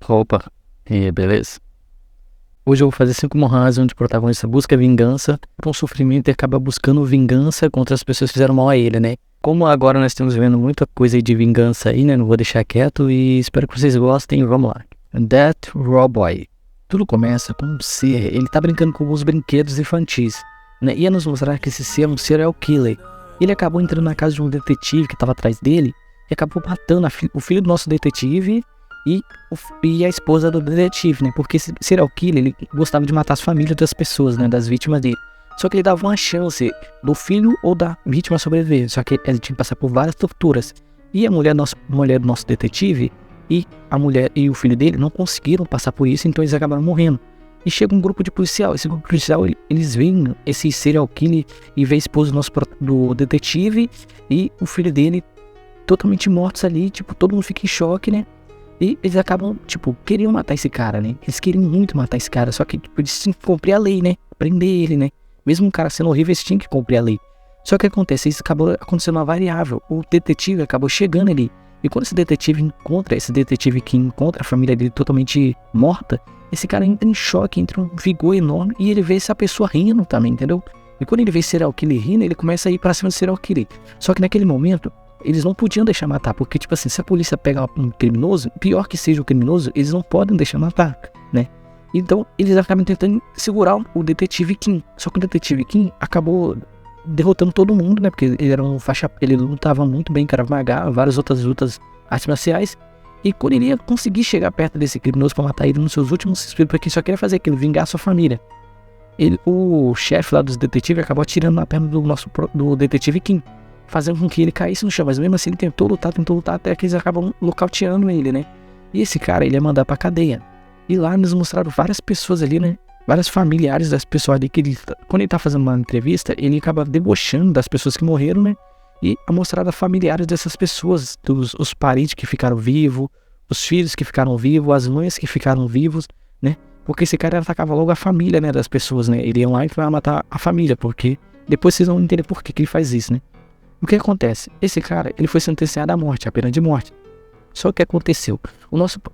Opa, e aí, beleza? Hoje eu vou fazer 5 morrais onde o protagonista busca vingança por um sofrimento e acaba buscando vingança contra as pessoas que fizeram mal a ele, né? Como agora nós estamos vendo muita coisa aí de vingança aí, né? Não vou deixar quieto e espero que vocês gostem. Vamos lá. That Raw Boy. Tudo começa com um ser, ele tá brincando com alguns brinquedos infantis, né? Ia nos mostrar que esse ser é um serial killer. Ele acabou entrando na casa de um detetive que estava atrás dele e acabou matando o filho do nosso detetive e a esposa do detetive, né? Porque esse serial killer, ele gostava de matar as famílias das pessoas, né? Das vítimas dele. Só que ele dava uma chance do filho ou da vítima sobreviver. Só que ele tinha que passar por várias torturas. E a mulher do nosso detetive e a mulher e o filho dele não conseguiram passar por isso, então eles acabaram morrendo. E chega um grupo de policial. Esse grupo de policial, eles veem esse serial killer e vê a esposa do detetive e o filho dele totalmente mortos ali. Tipo, todo mundo fica em choque, né? E eles acabam, tipo, queriam matar esse cara, né? Eles queriam muito matar esse cara, só que, tipo, eles tinham que cumprir a lei, né? Prender ele, né? Mesmo o cara sendo horrível, eles tinham que cumprir a lei. Só que acontece, isso acabou acontecendo uma variável. O detetive acabou chegando ali. E quando esse detetive que encontra a família dele totalmente morta, esse cara entra em choque, entra um vigor enorme e ele vê essa pessoa rindo também, entendeu? E quando ele vê serial killer rindo, ele começa a ir pra cima do serial killer. Só que naquele momento, eles não podiam deixar matar, porque, tipo assim, se a polícia pega um criminoso, pior que seja o criminoso, eles não podem deixar matar, né? Então, eles acabam tentando segurar o detetive Kim. Só que o detetive Kim acabou derrotando todo mundo, né? Porque ele era ele lutava muito bem, Krav Maga, várias outras lutas artes marciais. E quando ele ia conseguir chegar perto desse criminoso pra matar ele nos seus últimos suspiros, porque ele só queria fazer aquilo, vingar a sua família. O chefe lá dos detetives acabou atirando na perna do detetive Kim, fazendo com que ele caísse no chão, mas mesmo assim ele tentou lutar, até que eles acabam nocauteando ele, né? E esse cara, ele ia mandar pra cadeia. E lá nos mostraram várias pessoas ali, né? Vários familiares das pessoas ali, quando ele tá fazendo uma entrevista, ele acaba debochando das pessoas que morreram, né? E mostraram familiares dessas pessoas, os parentes que ficaram vivos, os filhos que ficaram vivos, as mães que ficaram vivos, né? Porque esse cara atacava logo a família, né, das pessoas, né? Ele ia lá e vai matar a família, porque depois vocês vão entender por que ele faz isso, né? O que acontece? Esse cara, ele foi sentenciado à morte, à pena de morte. Só que aconteceu?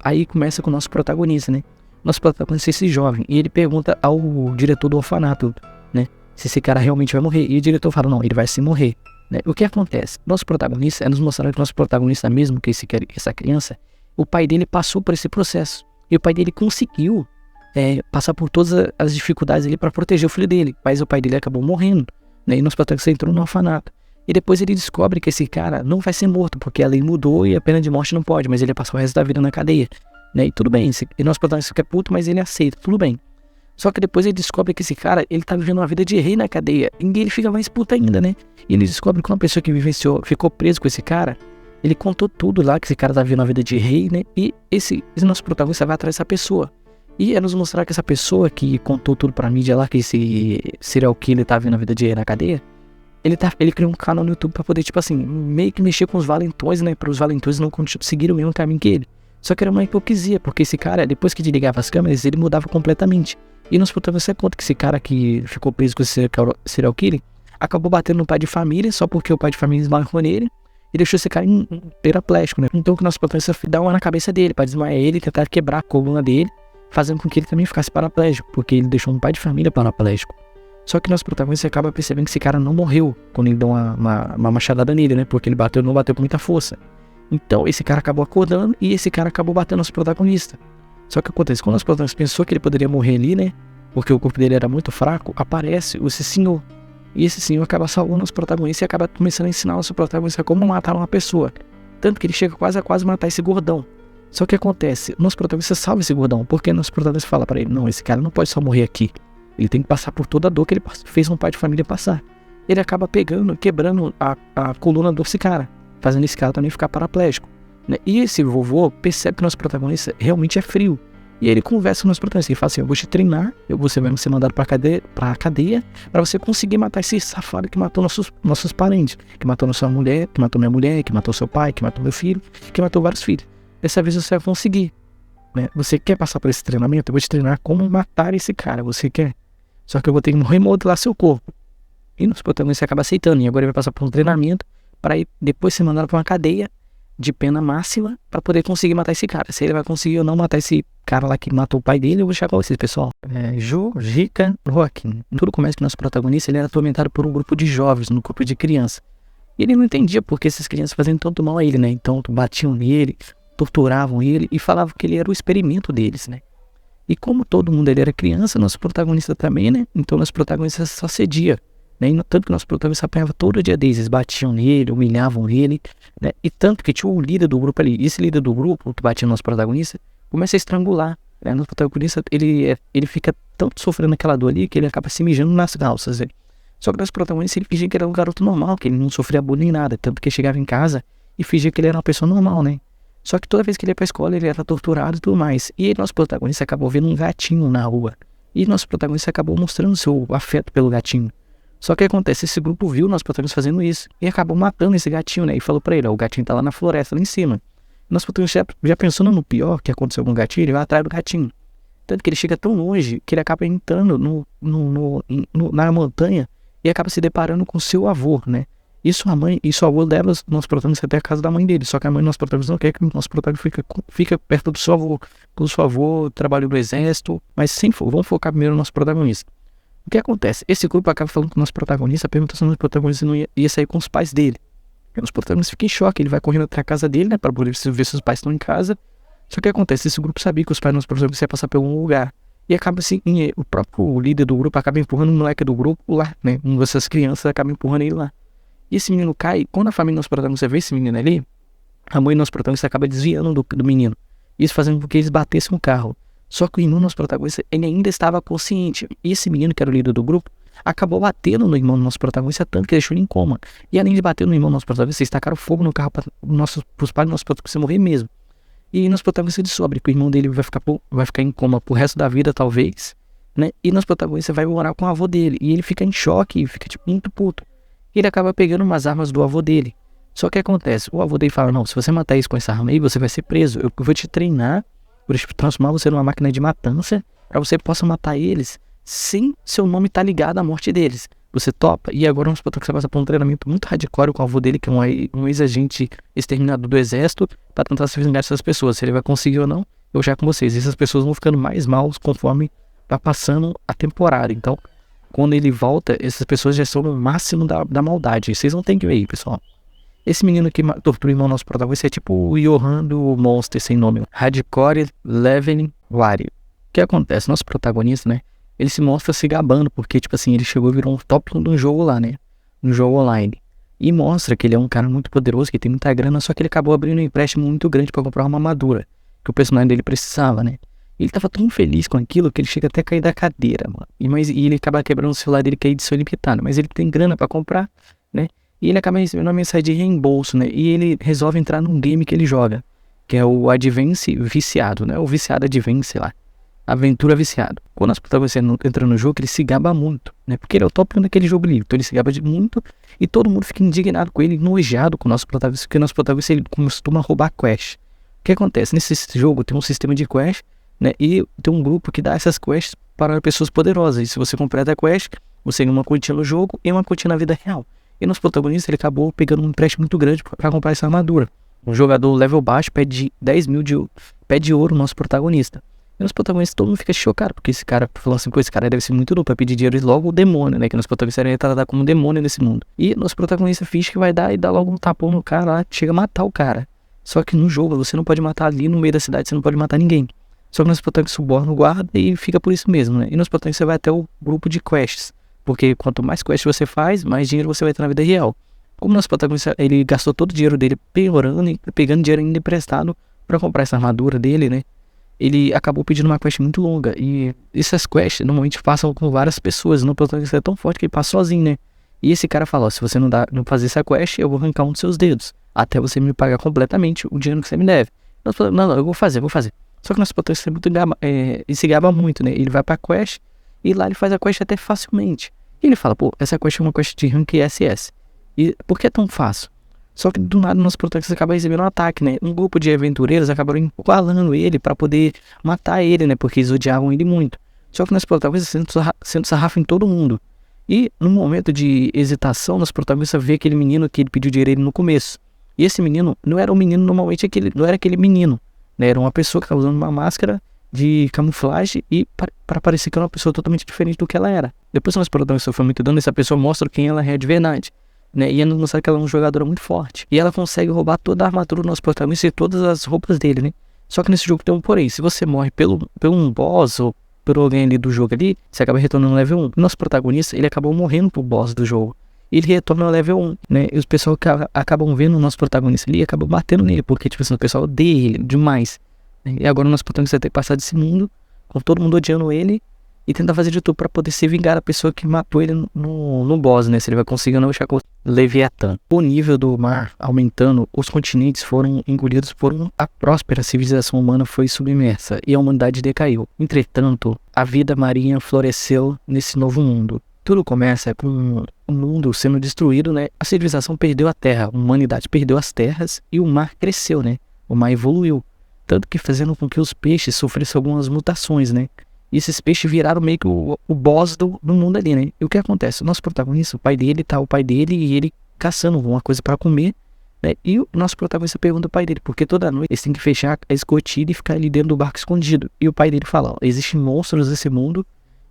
Aí começa com o nosso protagonista, né? Nosso protagonista é esse jovem, e ele pergunta ao diretor do orfanato, né? Se esse cara realmente vai morrer. E o diretor fala, não, ele vai se morrer, né? O que acontece? Nosso protagonista, é nos mostrar que nosso protagonista mesmo, que essa criança, o pai dele passou por esse processo. E o pai dele conseguiu passar por todas as dificuldades ali para proteger o filho dele. Mas o pai dele acabou morrendo, né? E nosso protagonista entrou no orfanato. E depois ele descobre que esse cara não vai ser morto, porque a lei mudou e a pena de morte não pode, mas ele passou o resto da vida na cadeia, né? E tudo bem, e nosso protagonista fica puto, mas ele aceita, tudo bem. Só que depois ele descobre que esse cara, ele tá vivendo uma vida de rei na cadeia, e ele fica mais puto ainda, né? E ele descobre que uma pessoa que vivenciou, ficou preso com esse cara, ele contou tudo lá, que esse cara tá vivendo uma vida de rei, né? E esse nosso protagonista vai atrás dessa pessoa. E é nos mostrar que essa pessoa que contou tudo pra mídia lá, que esse serial killer tá vivendo a vida de rei na cadeia, ele criou um canal no YouTube pra poder, tipo assim, meio que mexer com os valentões, né? Para os valentões não seguirem o mesmo caminho que ele. Só que era uma hipocrisia, porque esse cara, depois que desligava as câmeras, ele mudava completamente. E nos protagonistas conta que esse cara que ficou preso com esse serial killer acabou batendo no pai de família, só porque o pai de família esbarrou nele e deixou esse cara paraplégico, né? Então o que nosso protagonista dá uma na cabeça dele, pra desmaiar ele e tentar quebrar a coluna dele, fazendo com que ele também ficasse paraplégico, porque ele deixou um pai de família paraplégico. Só que nosso protagonista acaba percebendo que esse cara não morreu quando ele deu uma machadada nele, né? Porque ele não bateu com muita força. Então esse cara acabou acordando e esse cara acabou batendo nosso protagonista. Só que acontece, quando nosso protagonista pensou que ele poderia morrer ali, né? Porque o corpo dele era muito fraco, aparece esse senhor. E esse senhor acaba salvando nosso protagonista e acaba começando a ensinar nosso protagonista como matar uma pessoa. Tanto que ele chega quase a matar esse gordão. Só que acontece, nosso protagonista salva esse gordão, porque nosso protagonista fala pra ele, não, esse cara não pode só morrer aqui. Ele tem que passar por toda a dor que ele fez um pai de família passar. Ele acaba quebrando a coluna desse cara, fazendo esse cara também ficar paraplégico, né? E esse vovô percebe que nosso protagonista realmente é frio. E aí ele conversa com o nosso protagonista. Ele fala assim, eu vou te treinar, você vai ser mandado pra cadeia pra você conseguir matar esse safado que matou nossos parentes. Que matou nossa mulher, que matou minha mulher, que matou seu pai, que matou meu filho, que matou vários filhos. Dessa vez você vai conseguir, né? Você quer passar por esse treinamento? Eu vou te treinar como matar esse cara, você quer? Só que eu vou ter que remodelar seu corpo. E nosso protagonista acaba aceitando. E agora ele vai passar por um treinamento para depois ser mandado para uma cadeia de pena máxima pra poder conseguir matar esse cara. Se ele vai conseguir ou não matar esse cara lá que matou o pai dele, eu vou chegar com vocês, pessoal. Jika Joaquim. Tudo começa que nosso protagonista, ele era atormentado por um grupo de jovens, um grupo de crianças. E ele não entendia por que essas crianças faziam tanto mal a ele, né? Então batiam nele, torturavam ele e falavam que ele era o experimento deles, né? E como todo mundo ele era criança, nosso protagonista também, né? Então nosso protagonista só cedia, né? E tanto que nosso protagonista apanhava todo dia deles, eles batiam nele, humilhavam ele, né? E tanto que tinha um líder do grupo ali, esse líder do grupo que batia no nosso protagonista, começa a estrangular, né? Nosso protagonista, ele fica tanto sofrendo aquela dor ali que ele acaba se mijando nas calças, né? Só que nosso protagonista, ele fingia que era um garoto normal, que ele não sofria bullying nem nada, tanto que chegava em casa e fingia que ele era uma pessoa normal, né? Só que toda vez que ele ia pra escola, ele era torturado e tudo mais. E aí nosso protagonista acabou vendo um gatinho na rua. E nosso protagonista acabou mostrando seu afeto pelo gatinho. Só que acontece, esse grupo viu nosso protagonista fazendo isso e acabou matando esse gatinho, né? E falou pra ele, ó, o gatinho tá lá na floresta, lá em cima. Nosso protagonista já pensando no pior que aconteceu com o gatinho, ele vai atrás do gatinho. Tanto que ele chega tão longe que ele acaba entrando na montanha e acaba se deparando com seu avô, né? E sua mãe e seu avô leva o nosso protagonista até a casa da mãe dele. Só que a mãe do nosso protagonista não quer que o nosso protagonista fica perto do seu avô. Porque o seu avô trabalhou no exército. Mas vamos focar primeiro no nosso protagonista. O que acontece? Esse grupo acaba falando com o nosso protagonista, perguntando se o nosso protagonista não ia sair com os pais dele. E o nosso protagonista fica em choque. Ele vai correndo até a casa dele, né? Pra poder ver se os pais estão em casa. Só que acontece? Esse grupo sabia que os pais do nosso protagonista iam passar por algum lugar. E acaba assim, o próprio líder do grupo acaba empurrando o moleque do grupo lá, né? Uma dessas crianças acaba empurrando ele lá. E esse menino cai, quando a família do nosso protagonista vê esse menino ali, a mãe do nosso protagonista acaba desviando do menino. Isso fazendo com que eles batessem o carro. Só que o irmão do nosso protagonista, ele ainda estava consciente. E esse menino, que era o líder do grupo, acabou batendo no irmão do nosso protagonista, tanto que deixou ele em coma. E além de bater no irmão do nosso protagonista, eles tacaram fogo no carro para os pais do nosso protagonista morrer mesmo. E nosso protagonista descobre que o irmão dele vai ficar em coma pro resto da vida, talvez, né? E nosso protagonista vai morar com o avô dele. E ele fica em choque, fica tipo muito puto. E ele acaba pegando umas armas do avô dele. Só que acontece, o avô dele fala, não, se você matar isso com essa arma aí, você vai ser preso. Eu vou te treinar, vou transformar você numa máquina de matança, pra você possa matar eles sem seu nome estar ligado à morte deles. Você topa? E agora nosso protagonista passa por um treinamento muito hardcore com o avô dele, que é um ex-agente exterminado do exército, pra tentar se vingar dessas pessoas. Se ele vai conseguir ou não, eu já com vocês. E essas pessoas vão ficando mais maus conforme vai passando a temporada. Então, quando ele volta, essas pessoas já são no máximo da maldade. Vocês não tem que ver aí, pessoal. Esse menino que tortura o irmão nosso protagonista é tipo o Johan do Monster sem nome. Hardcore Leveling Warrior. O que acontece? Nosso protagonista, né? Ele se mostra se gabando, porque, tipo assim, ele chegou e virou um top 1 de um jogo lá, né? Um jogo online. E mostra que ele é um cara muito poderoso, que tem muita grana, só que ele acabou abrindo um empréstimo muito grande pra comprar uma armadura que o personagem dele precisava, né? Ele tava tão feliz com aquilo que ele chega até a cair da cadeira, mano. E ele acaba quebrando o celular dele, que é edição limitada. Mas ele tem grana pra comprar, né? E ele acaba recebendo uma mensagem de reembolso, né? E ele resolve entrar num game que ele joga, que é o Advance Viciado, né? O Viciado Advance, sei lá. Aventura Viciado. Quando as protagonistas entram no jogo, ele se gaba muito, né? Porque ele é o top 1 daquele jogo ali. Então ele se gaba muito e todo mundo fica indignado com ele, enojado com o nosso protagonista, porque o nosso protagonista ele costuma roubar quest. O que acontece? Nesse jogo tem um sistema de quest, né? E tem um grupo que dá essas quests para pessoas poderosas. E se você completa a quest, você ganha uma quantia no jogo e uma quantia na vida real. E nosso protagonista, ele acabou pegando um empréstimo muito grande para comprar essa armadura. Um jogador level baixo pede 10 mil de ouro nosso protagonista. E nosso protagonista, todo mundo fica chocado, porque esse cara, falando assim, esse cara deve ser muito louco pra pedir dinheiro e logo o demônio, né? Que nosso protagonista era tratado como um demônio nesse mundo. E nosso protagonista finge que vai dar e dá logo um tapão no cara lá, chega a matar o cara. Só que no jogo, você não pode matar ali no meio da cidade, você não pode matar ninguém. Só que nosso protagonista suborna o guarda e fica por isso mesmo, né? E nosso protagonista vai até o grupo de quests. Porque quanto mais quests você faz, mais dinheiro você vai ter na vida real. Como nosso protagonista, ele gastou todo o dinheiro dele piorando e pegando dinheiro ainda emprestado pra comprar essa armadura dele, né? Ele acabou pedindo uma quest muito longa. E essas quests normalmente passam com várias pessoas. O protagonista é tão forte que ele passa sozinho, né? E esse cara fala, ó, se você não fazer essa quest, eu vou arrancar um dos seus dedos. Até você me pagar completamente o dinheiro que você me deve. Não, eu vou fazer. Só que nosso protagonista é muito ele se gaba muito, né? Ele vai pra quest e lá ele faz a quest até facilmente. E ele fala, pô, essa quest é uma quest de rank SS. E por que é tão fácil? Só que do nada nosso protagonista acaba recebendo um ataque, né? Um grupo de aventureiros acabaram encurralando ele pra poder matar ele, né? Porque eles odiavam ele muito. Só que nosso protagonista sendo sarrafo em todo mundo. E no momento de hesitação, nosso protagonista vê aquele menino que ele pediu dinheiro a ele no começo. E esse menino não era um menino normalmente, não era aquele menino, né? Era uma pessoa que estava usando uma máscara de camuflagem e para parecer que era uma pessoa totalmente diferente do que ela era. Depois que nós protagonista foi muito dano, essa pessoa mostra quem ela é de verdade, né? E ela mostra que ela é uma jogadora muito forte. E ela consegue roubar toda a armadura do nosso protagonista e todas as roupas dele, né? Só que nesse jogo tem um porém. Se você morre pelo um boss ou por alguém ali do jogo ali, você acaba retornando no level 1. O nosso protagonista, ele acabou morrendo pro boss do jogo. E ele retorna no level 1, né? E os pessoal acabam vendo o nosso protagonista ali e acabam batendo nele, porque, tipo assim, o pessoal odeia ele demais. E agora o nosso protagonista vai ter que passar desse mundo, com todo mundo odiando ele, e tentar fazer de tudo pra poder se vingar da pessoa que matou ele no boss, né? Se ele vai conseguir ou não achar com o Leviatã. O nível do mar aumentando, os continentes foram engolidos a próspera civilização humana foi submersa e a humanidade decaiu. Entretanto, a vida marinha floresceu nesse novo mundo. Tudo começa com o mundo sendo destruído, né? A civilização perdeu a terra, a humanidade perdeu as terras e o mar cresceu, né? O mar evoluiu. Tanto que fazendo com que os peixes sofressem algumas mutações, né? E esses peixes viraram meio que o boss do mundo ali, né? E o que acontece? O nosso protagonista, o pai dele e ele caçando alguma coisa para comer, né? E o nosso protagonista pergunta ao pai dele, porque toda noite eles têm que fechar a escotilha e ficar ali dentro do barco escondido. E o pai dele fala, ó, existem monstros nesse mundo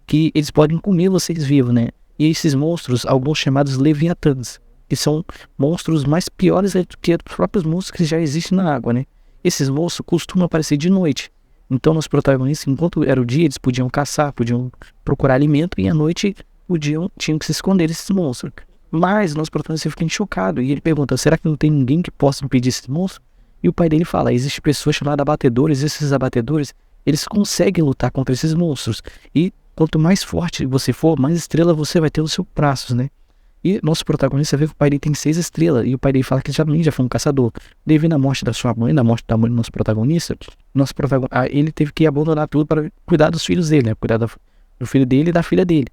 que eles podem comer vocês vivos, né? E esses monstros, alguns chamados Leviatãs, que são monstros mais piores do que os próprios monstros que já existem na água, né? Esses monstros costumam aparecer de noite. Então, nos protagonistas, enquanto era o dia, eles podiam caçar, podiam procurar alimento, e à noite tinham que se esconder desses monstros. Mas nosso protagonista fica chocado, e ele pergunta, será que não tem ninguém que possa impedir esses monstros? E o pai dele fala, existem pessoas chamadas abatedores, e esses abatedores, eles conseguem lutar contra esses monstros. E quanto mais forte você for, mais estrela você vai ter nos seus braços, né? E nosso protagonista vê que o pai dele tem 6 estrelas. E o pai dele fala que ele já foi um caçador. Devido à morte da sua mãe, da morte da mãe do nosso protagonista, ele teve que abandonar tudo para cuidar dos filhos dele, né? Cuidar do filho dele e da filha dele.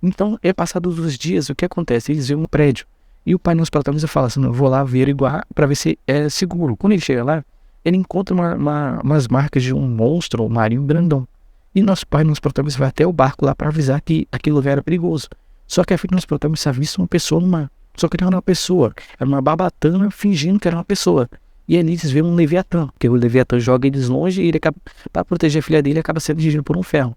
Então, passados os dias, o que acontece? Eles veem um prédio. E o pai do nosso protagonista fala assim, eu vou lá averiguar para ver se é seguro. Quando ele chega lá, ele encontra umas marcas de um monstro marinho grandão. E nosso protagonista vai até o barco lá para avisar que aquele lugar era perigoso. Só que a filha do nosso protagonista avista uma pessoa no mar. Só que não era uma pessoa, era uma barbatana fingindo que era uma pessoa. E ali eles veem um Leviatã, porque o Leviatã joga eles longe e ele acaba, para proteger a filha dele, acaba sendo atingido por um ferro.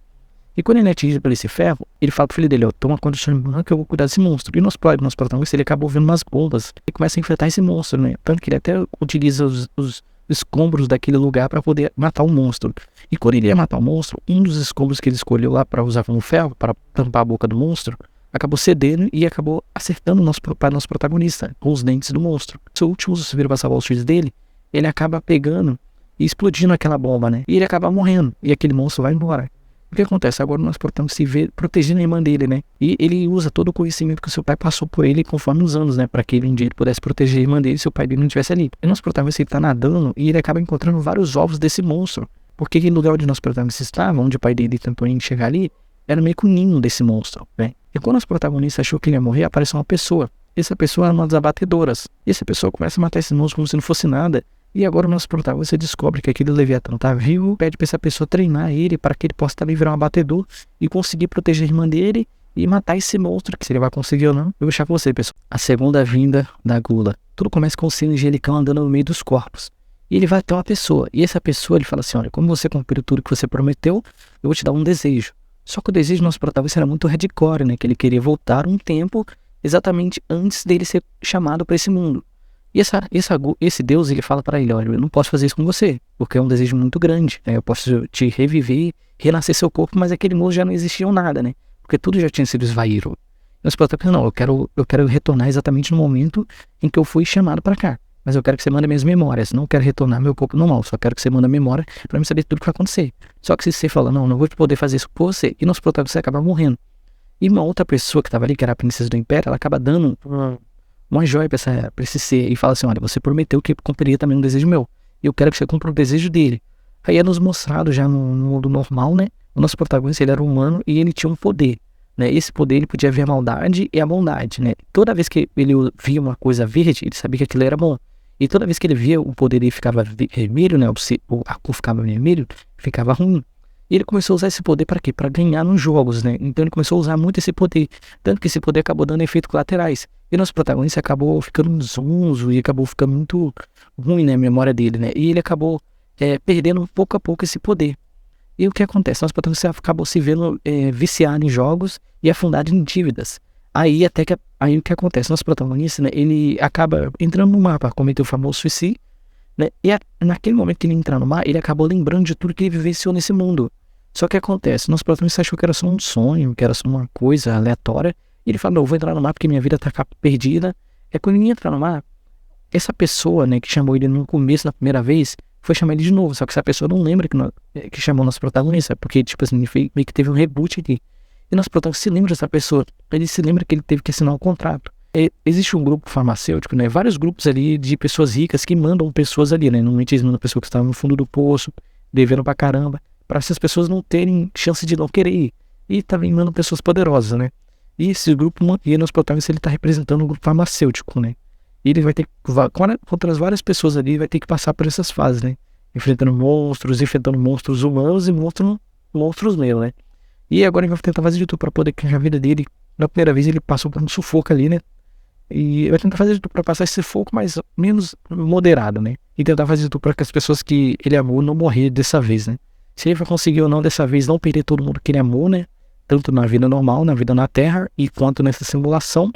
E quando ele é atingido por esse ferro, ele fala pro filho dele, ó, toma conta do seu irmão que eu vou cuidar desse monstro. E nosso protagonista, ele acabou vendo umas bombas e começa a enfrentar esse monstro, né? Tanto que ele até utiliza os escombros daquele lugar para poder matar o monstro. E quando ele ia matar o monstro, um dos escombros que ele escolheu lá para usar como ferro, para tampar a boca do monstro, acabou cedendo e acabou acertando o nosso protagonista com os dentes do monstro. Seu último suspiro para salvar os filhos dele, ele acaba pegando e explodindo aquela bomba, né? E ele acaba morrendo. E aquele monstro vai embora. O que acontece? Agora o nosso protagonista se vê protegendo a irmã dele, né? E ele usa todo o conhecimento que o seu pai passou por ele conforme os anos, né? Para que ele um dia ele pudesse proteger a irmã dele se o pai dele não estivesse ali. E o nosso protagonista, ele tá nadando e ele acaba encontrando vários ovos desse monstro. Porque aquele lugar onde o nosso protagonista estava, onde o pai dele tentou chegar ali, era meio que o ninho desse monstro, né? E quando os protagonistas achou que ele ia morrer, apareceu uma pessoa. Essa pessoa era uma das abatedoras. E essa pessoa começa a matar esse monstro como se não fosse nada. E agora o nosso protagonista descobre que aquele Leviatã tá vivo, pede pra essa pessoa treinar ele para que ele possa também virar um abatedor e conseguir proteger a irmã dele e matar esse monstro, que se ele vai conseguir ou não, eu vou deixar com você, pessoal. A segunda vinda da gula. Tudo começa com o sino angelicão andando no meio dos corpos. E ele vai até uma pessoa. E essa pessoa, ele fala assim, olha, como você cumpriu tudo que você prometeu, eu vou te dar um desejo. Só que o desejo do nosso protagonista era muito hardcore, né? Que ele queria voltar um tempo exatamente antes dele ser chamado para esse mundo. E esse Deus, ele fala para ele, olha, eu não posso fazer isso com você, porque é um desejo muito grande, né? Eu posso te reviver, renascer seu corpo, mas aquele mundo já não existia nada, né? Porque tudo já tinha sido esvaído. Nosso protagonista, não, eu quero retornar exatamente no momento em que eu fui chamado para cá. Mas eu quero que você mande minhas memórias, não quero retornar meu corpo normal, só quero que você mande a memória pra mim saber tudo o que vai acontecer. Só que se você fala, não vou poder fazer isso por você, e nosso protagonista acaba morrendo. E uma outra pessoa que tava ali, que era a princesa do Império, ela acaba dando uma joia pra esse ser, e fala assim, olha, você prometeu que cumpriria também um desejo meu, e eu quero que você cumpra o desejo dele. Aí é nos mostrado já no mundo normal, né, o nosso protagonista, ele era humano, e ele tinha um poder, né, esse poder ele podia ver a maldade e a bondade, né, toda vez que ele via uma coisa verde, ele sabia que aquilo era bom. E toda vez que ele via o poder dele ficava vermelho, né, a cor ficava vermelho, ficava ruim. E ele começou a usar esse poder para quê? Para ganhar nos jogos, né? Então ele começou a usar muito esse poder. Tanto que esse poder acabou dando efeitos colaterais. E nosso protagonista acabou ficando zonzo e acabou ficando muito ruim, né? A memória dele, né? E ele acabou perdendo pouco a pouco esse poder. E o que acontece? Nosso protagonista acabou se vendo viciado em jogos e afundado em dívidas. Aí o que acontece? Nosso protagonista, né? Ele acaba entrando no mar para cometer o famoso suicídio, né? E naquele momento que ele entra no mar, ele acabou lembrando de tudo que ele vivenciou nesse mundo. Só que acontece, nosso protagonista achou que era só um sonho, que era só uma coisa aleatória. E ele fala, não, eu vou entrar no mar porque minha vida tá perdida. É quando ele entra no mar, essa pessoa, né, que chamou ele no começo, na primeira vez, foi chamar ele de novo. Só que essa pessoa não lembra que chamou nosso protagonista, porque, tipo assim, meio que teve um reboot aqui. E nosso protagonista se lembra dessa pessoa. Ele se lembra que ele teve que assinar um contrato. Existe um grupo farmacêutico, né? Vários grupos ali de pessoas ricas que mandam pessoas ali, né? Normalmente eles mandam pessoas que estavam no fundo do poço, devendo pra caramba, para essas pessoas não terem chance de não querer ir. E também mandam pessoas poderosas, né? E esse grupo, e nosso protagonista, ele tá representando um grupo farmacêutico, né? E ele vai ter que, contra as várias pessoas ali, vai ter que passar por essas fases, né? Enfrentando monstros humanos e monstros meio, né? E agora ele vai tentar fazer de tudo pra poder ganhar a vida dele. Na primeira vez ele passou por um sufoco ali, né? E vai tentar fazer de tudo pra passar esse sufoco mais menos moderado, né? E tentar fazer de tudo pra que as pessoas que ele amou não morrer dessa vez, né? Se ele vai conseguir ou não dessa vez não perder todo mundo que ele amou, né? Tanto na vida normal, na vida na Terra, e quanto nessa simulação.